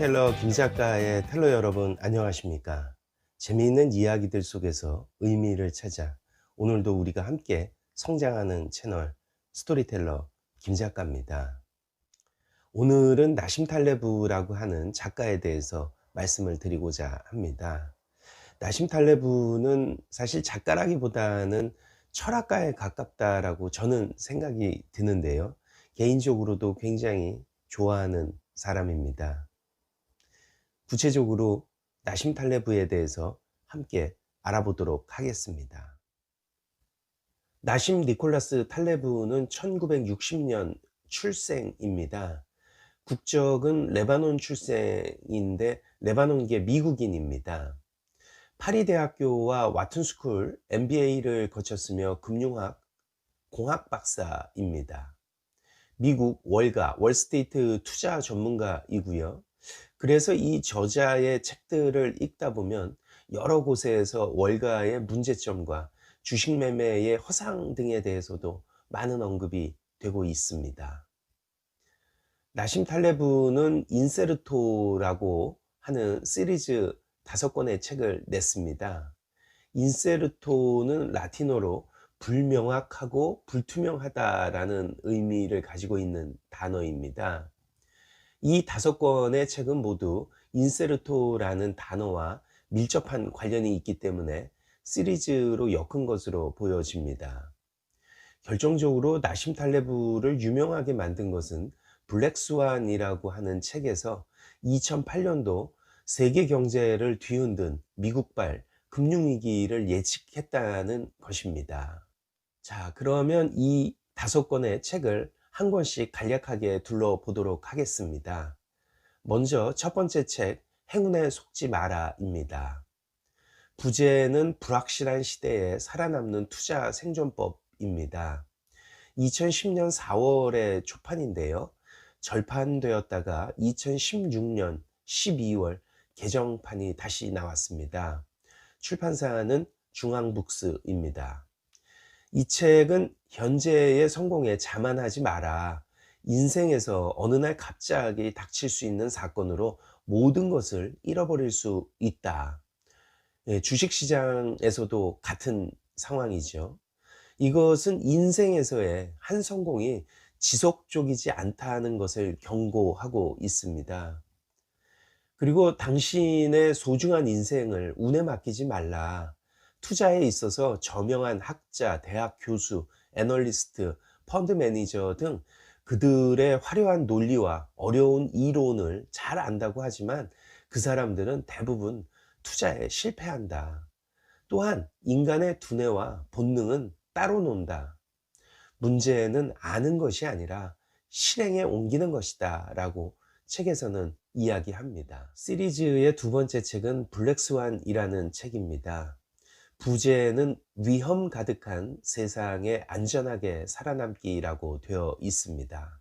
스토리텔러 김 작가의 텔러 여러분 안녕하십니까? 재미있는 이야기들 속에서 의미를 찾아 오늘도 우리가 함께 성장하는 채널 스토리텔러 김 작가입니다. 오늘은 나심 탈레브라고 하는 작가에 대해서 말씀을 드리고자 합니다. 나심 탈레브는 사실 작가라기보다는 철학가에 가깝다라고 저는 생각이 드는데요. 개인적으로도 굉장히 좋아하는 사람입니다. 구체적으로 나심 탈레브에 대해서 함께 알아보도록 하겠습니다. 나심 니콜라스 탈레브는 1960년 출생입니다. 국적은 레바논 출생인데 레바논계 미국인입니다. 파리대학교와 와튼스쿨 MBA를 거쳤으며 금융학 공학 박사입니다. 미국 월가 월스트리트 투자 전문가이고요. 그래서 이 저자의 책들을 읽다 보면 여러 곳에서 월가의 문제점과 주식 매매의 허상 등에 대해서도 많은 언급이 되고 있습니다. 나심 탈레브는 인세르토라고 하는 시리즈 5권의 책을 냈습니다. 인세르토는 라틴어로 불명확하고 불투명하다라는 의미를 가지고 있는 단어입니다. 이 5권의 책은 모두 인세르토라는 단어와 밀접한 관련이 있기 때문에 시리즈로 엮은 것으로 보여집니다. 결정적으로 나심 탈레브를 유명하게 만든 것은 블랙스완이라고 하는 책에서 2008년도 세계 경제를 뒤흔든 미국발 금융위기를 예측했다는 것입니다. 자, 그러면 이 5권의 책을 한 권씩 간략하게 둘러보도록 하겠습니다. 먼저 첫 번째 책, 행운에 속지 마라입니다. 부제는 불확실한 시대에 살아남는 투자 생존법입니다. 2010년 4월에 초판인데요. 절판되었다가 2016년 12월 개정판이 다시 나왔습니다. 출판사는 중앙북스입니다. 이 책은 현재의 성공에 자만하지 마라. 인생에서 어느 날 갑자기 닥칠 수 있는 사건으로 모든 것을 잃어버릴 수 있다. 주식시장에서도 같은 상황이죠. 이것은 인생에서의 한 성공이 지속적이지 않다는 것을 경고하고 있습니다. 그리고 당신의 소중한 인생을 운에 맡기지 말라. 투자에 있어서 저명한 학자, 대학 교수, 애널리스트, 펀드 매니저 등 그들의 화려한 논리와 어려운 이론을 잘 안다고 하지만 그 사람들은 대부분 투자에 실패한다. 또한 인간의 두뇌와 본능은 따로 논다. 문제는 아는 것이 아니라 실행에 옮기는 것이다 라고 책에서는 이야기합니다. 시리즈의 두 번째 책은 블랙스완이라는 책입니다. 부제는 위험 가득한 세상에 안전하게 살아남기라고 되어 있습니다.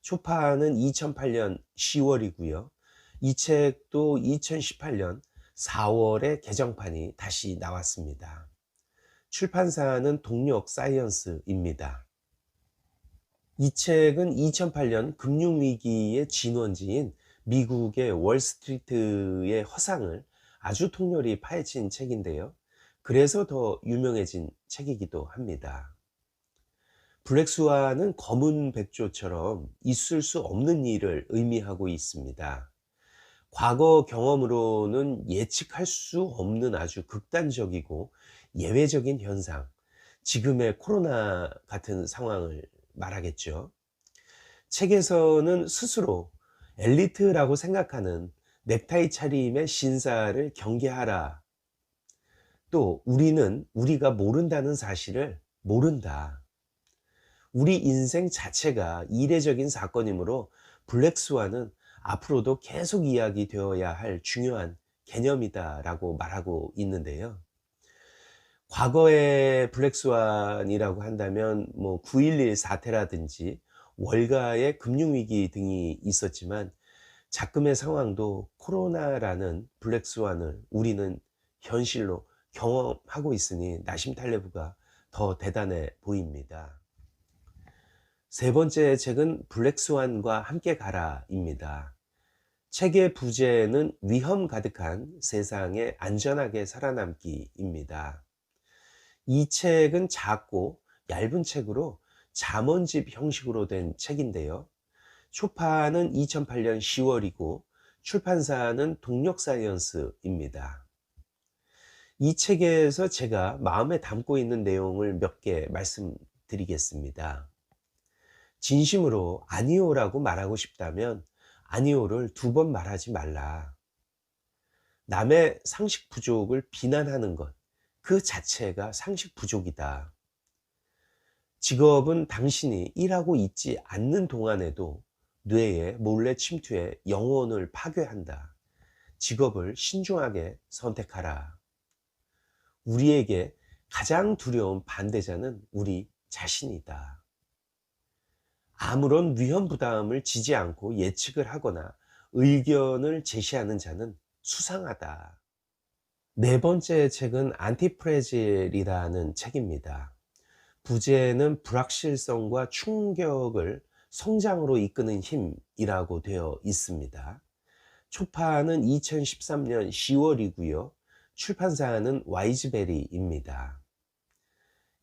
초판은 2008년 10월이고요. 이 책도 2018년 4월에 개정판이 다시 나왔습니다. 출판사는 동력 사이언스입니다. 이 책은 2008년 금융위기의 진원지인 미국의 월스트리트의 허상을 아주 통렬히 파헤친 책인데요. 그래서 더 유명해진 책이기도 합니다. 블랙스완은 검은 백조처럼 있을 수 없는 일을 의미하고 있습니다. 과거 경험으로는 예측할 수 없는 아주 극단적이고 예외적인 현상, 지금의 코로나 같은 상황을 말하겠죠. 책에서는 스스로 엘리트라고 생각하는 넥타이 차림의 신사를 경계하라. 또 우리는 우리가 모른다는 사실을 모른다. 우리 인생 자체가 이례적인 사건이므로 블랙스완은 앞으로도 계속 이야기되어야 할 중요한 개념이다 라고 말하고 있는데요. 과거의 블랙스완이라고 한다면 9.11 사태라든지 월가의 금융위기 등이 있었지만 작금의 상황도 코로나라는 블랙스완을 우리는 현실로 경험하고 있으니 나심 탈레브가 더 대단해 보입니다. 세 번째 책은 블랙스완과 함께 가라입니다. 책의 부제는 위험 가득한 세상에 안전하게 살아남기입니다. 이 책은 작고 얇은 책으로 잠언집 형식으로 된 책인데요. 초판은 2008년 10월이고 출판사는 동력사이언스입니다. 이 책에서 제가 마음에 담고 있는 내용을 몇 개 말씀드리겠습니다. 진심으로 아니오라고 말하고 싶다면 아니오를 2번 말하지 말라. 남의 상식 부족을 비난하는 것, 그 자체가 상식 부족이다. 직업은 당신이 일하고 있지 않는 동안에도 뇌에 몰래 침투해 영혼을 파괴한다. 직업을 신중하게 선택하라. 우리에게 가장 두려운 반대자는 우리 자신이다. 아무런 위험 부담을 지지 않고 예측을 하거나 의견을 제시하는 자는 수상하다. 네 번째 책은 안티프레질이라는 책입니다. 부제는 불확실성과 충격을 성장으로 이끄는 힘이라고 되어 있습니다. 초판은 2013년 10월이고요. 출판사는 와이즈베리입니다.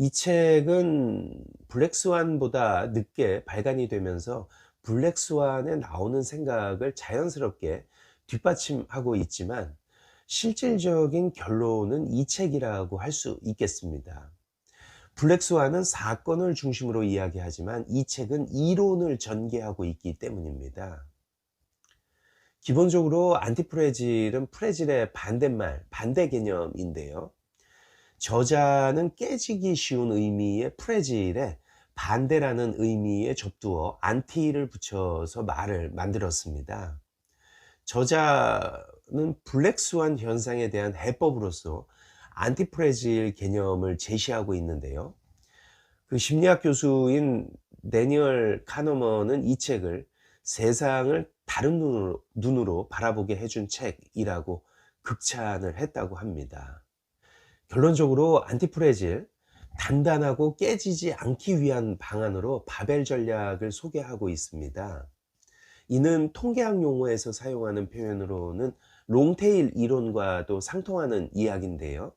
이 책은 블랙스완보다 늦게 발간이 되면서 블랙스완에 나오는 생각을 자연스럽게 뒷받침하고 있지만 실질적인 결론은 이 책이라고 할 수 있겠습니다. 블랙스완은 사건을 중심으로 이야기하지만 이 책은 이론을 전개하고 있기 때문입니다. 기본적으로 안티프레질은 프레질의 반대말, 반대 개념인데요. 저자는 깨지기 쉬운 의미의 프레질에 반대라는 의미의 접두어 안티를 붙여서 말을 만들었습니다. 저자는 블랙스완 현상에 대한 해법으로서 안티프레질 개념을 제시하고 있는데요. 그 심리학 교수인 데니얼 카너먼은 이 책을 세상을 다른 눈으로 바라보게 해준 책이라고 극찬을 했다고 합니다. 결론적으로 안티프레질, 단단하고 깨지지 않기 위한 방안으로 바벨 전략을 소개하고 있습니다. 이는 통계학 용어에서 사용하는 표현으로는 롱테일 이론과도 상통하는 이야기인데요.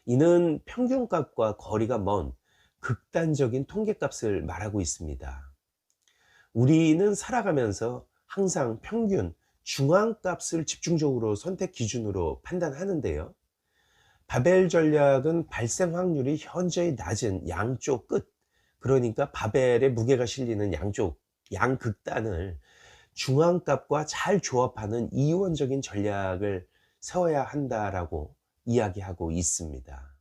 이는 평균값과 거리가 먼 극단적인 통계값을 말하고 있습니다. 우리는 살아가면서 항상 평균, 중앙값을 집중적으로 선택 기준으로 판단하는데요. 바벨 전략은 발생 확률이 현저히 낮은 양쪽 끝, 그러니까 바벨의 무게가 실리는 양쪽, 양극단을 중앙값과 잘 조합하는 이원적인 전략을 세워야 한다라고 이야기하고 있습니다.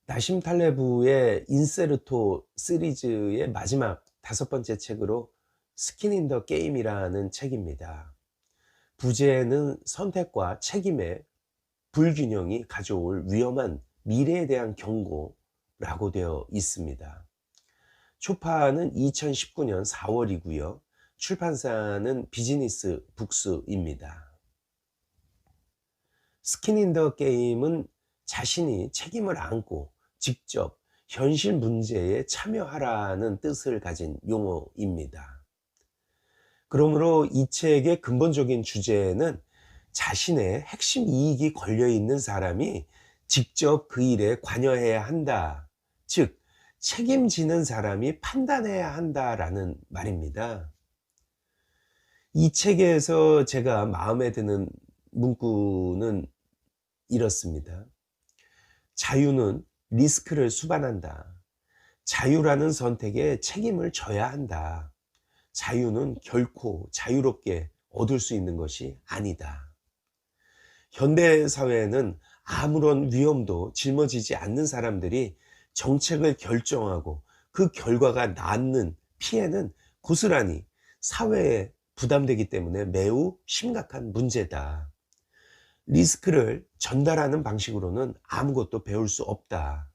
나심 탈레브의 인세르토 시리즈의 마지막 5번째 책으로 스킨 인 더 게임이라는 책입니다. 부제는 선택과 책임의 불균형이 가져올 위험한 미래에 대한 경고라고 되어 있습니다. 초판은 2019년 4월이고요. 출판사는 비즈니스 북스입니다. 스킨 인 더 게임은 자신이 책임을 안고 직접 현실 문제에 참여하라는 뜻을 가진 용어입니다. 그러므로 이 책의 근본적인 주제는 자신의 핵심 이익이 걸려 있는 사람이 직접 그 일에 관여해야 한다. 즉, 책임지는 사람이 판단해야 한다라는 말입니다. 이 책에서 제가 마음에 드는 문구는 이렇습니다. 자유는 리스크를 수반한다. 자유라는 선택에 책임을 져야 한다. 자유는 결코 자유롭게 얻을 수 있는 것이 아니다. 현대 사회에는 아무런 위험도 짊어지지 않는 사람들이 정책을 결정하고 그 결과가 낳는 피해는 고스란히 사회에 부담되기 때문에 매우 심각한 문제다. 리스크를 전달하는 방식으로는 아무것도 배울 수 없다.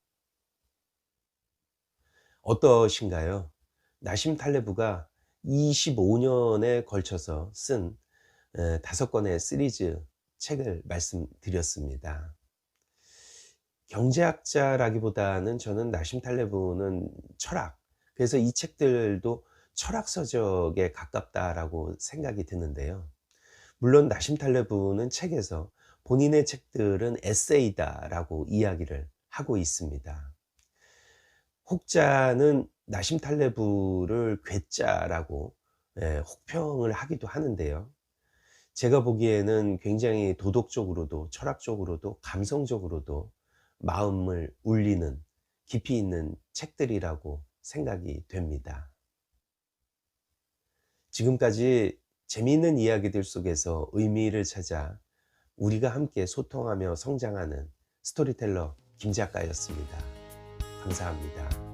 어떠신가요? 나심 탈레브가 25년에 걸쳐서 쓴 5권의 시리즈 책을 말씀드렸습니다. 경제학자라기보다는 저는 나심 탈레브는 철학, 그래서 이 책들도 철학서적에 가깝다라고 생각이 드는데요. 물론 나심 탈레브는 책에서 본인의 책들은 에세이다라고 이야기를 하고 있습니다. 혹자는 나심 탈레브를 괴짜라고 혹평을 하기도 하는데요. 제가 보기에는 굉장히 도덕적으로도 철학적으로도 감성적으로도 마음을 울리는 깊이 있는 책들이라고 생각이 됩니다. 지금까지 재미있는 이야기들 속에서 의미를 찾아 우리가 함께 소통하며 성장하는 스토리텔러 김 작가였습니다. 감사합니다.